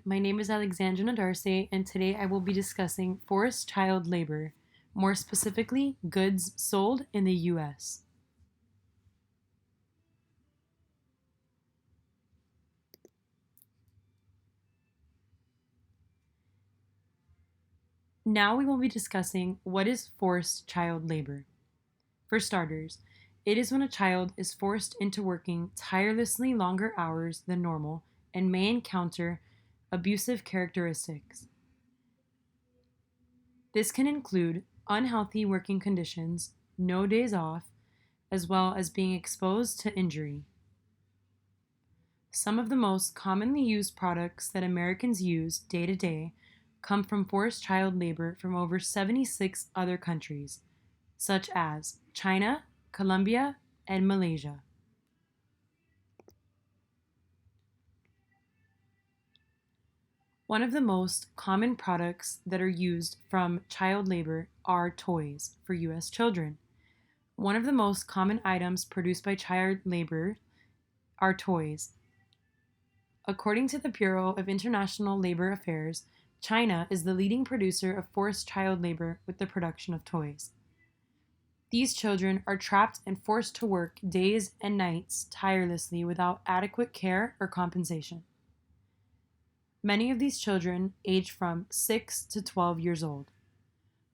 My name is Alexandra Nodarse, and today I will be discussing forced child labor, more specifically, goods sold in the U.S. Now we will be discussing what is forced child labor. For starters, it is when a child is forced into working tirelessly longer hours than normal and may encounter abusive characteristics. This can include unhealthy working conditions, no days off, as well as being exposed to injury. Some of the most commonly used products that Americans use day to day come from forced child labor from over 76 other countries, such as China, Colombia, and Malaysia. One of the most common products that are used from child labor are toys for U.S. children. One of the most common items produced by child labor are toys. According to the Bureau of International Labor Affairs, China is the leading producer of forced child labor with the production of toys. These children are trapped and forced to work days and nights tirelessly without adequate care or compensation. Many of these children age from 6 to 12 years old.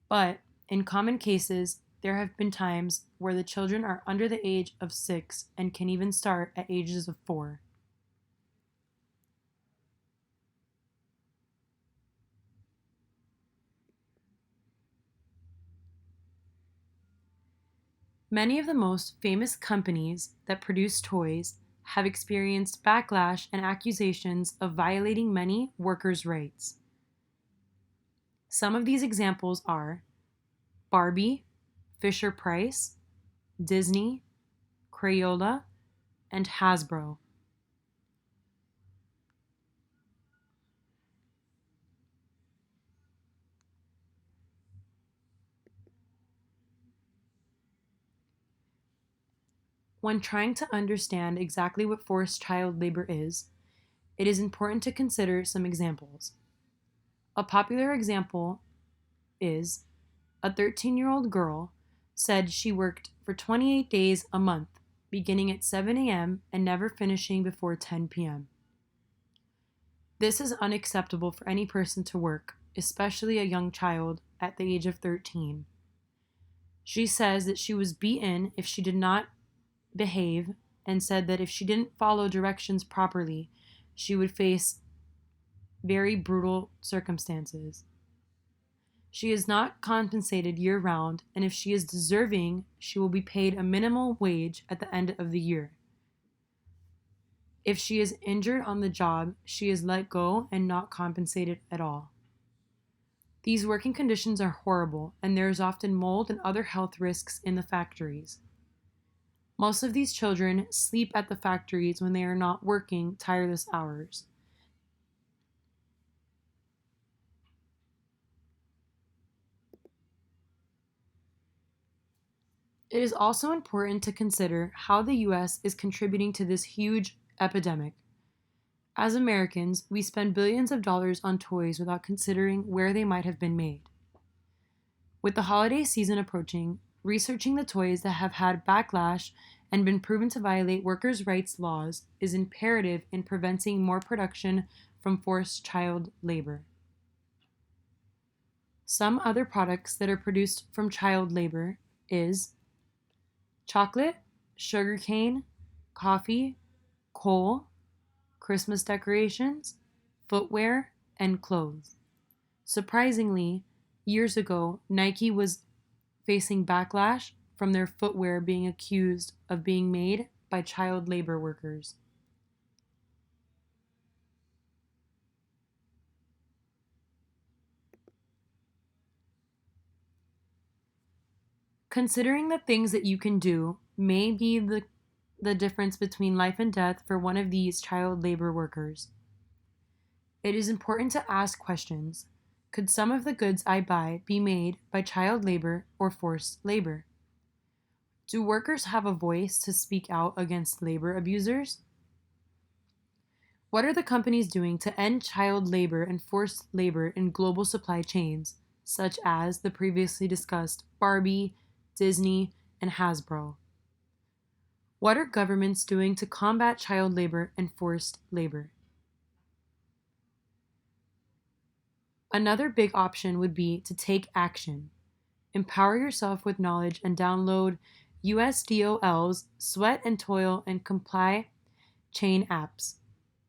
But in common cases, there have been times where the children are under the age of 6 and can even start at ages of 4. Many of the most famous companies that produce toys have experienced backlash and accusations of violating many workers' rights. Some of these examples are Barbie, Fisher-Price, Disney, Crayola, and Hasbro. When trying to understand exactly what forced child labor is, it is important to consider some examples. A popular example is a 13-year-old girl said she worked for 28 days a month, beginning at 7 a.m. and never finishing before 10 p.m. This is unacceptable for any person to work, especially a young child at the age of 13. She says that she was beaten if she did not behave and said that if she didn't follow directions properly, she would face very brutal circumstances. She is not compensated year round, and if she is deserving, she will be paid a minimal wage at the end of the year. If she is injured on the job, she is let go and not compensated at all. These working conditions are horrible, and there is often mold and other health risks in the factories. Most of these children sleep at the factories when they are not working tireless hours. It is also important to consider how the US is contributing to this huge epidemic. As Americans, we spend billions of dollars on toys without considering where they might have been made. With the holiday season approaching, researching the toys that have had backlash and been proven to violate workers' rights laws is imperative in preventing more production from forced child labor. Some other products that are produced from child labor is chocolate, sugarcane, coffee, coal, Christmas decorations, footwear, and clothes. Surprisingly, years ago, Nike was facing backlash from their footwear being accused of being made by child labor workers. Considering the things that you can do may be the difference between life and death for one of these child labor workers. It is important to ask questions. Could some of the goods I buy be made by child labor or forced labor? Do workers have a voice to speak out against labor abusers? What are the companies doing to end child labor and forced labor in global supply chains, such as the previously discussed Barbie, Disney, and Hasbro? What are governments doing to combat child labor and forced labor? Another big option would be to take action. Empower yourself with knowledge and download USDOL's Sweat and Toil and Comply chain apps.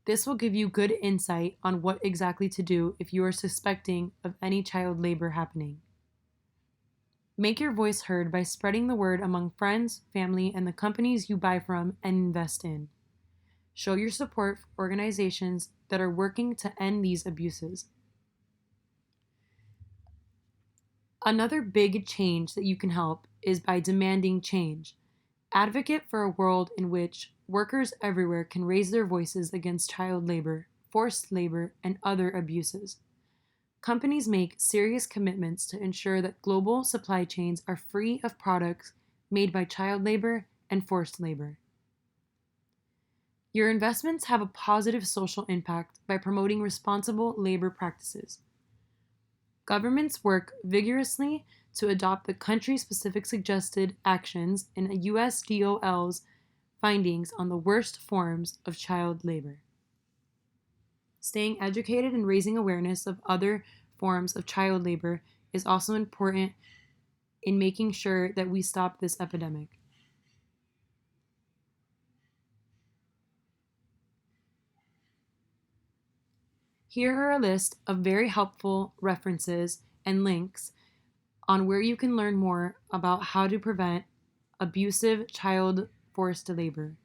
This will give you good insight on what exactly to do if you are suspecting of any child labor happening. Make your voice heard by spreading the word among friends, family, and the companies you buy from and invest in. Show your support for organizations that are working to end these abuses. Another big change that you can help is by demanding change. Advocate for a world in which workers everywhere can raise their voices against child labor, forced labor, and other abuses. Companies make serious commitments to ensure that global supply chains are free of products made by child labor and forced labor. Your investments have a positive social impact by promoting responsible labor practices. Governments work vigorously to adopt the country-specific suggested actions in USDOL's findings on the worst forms of child labor. Staying educated and raising awareness of other forms of child labor is also important in making sure that we stop this epidemic. Here are a list of very helpful references and links on where you can learn more about how to prevent abusive child forced labor.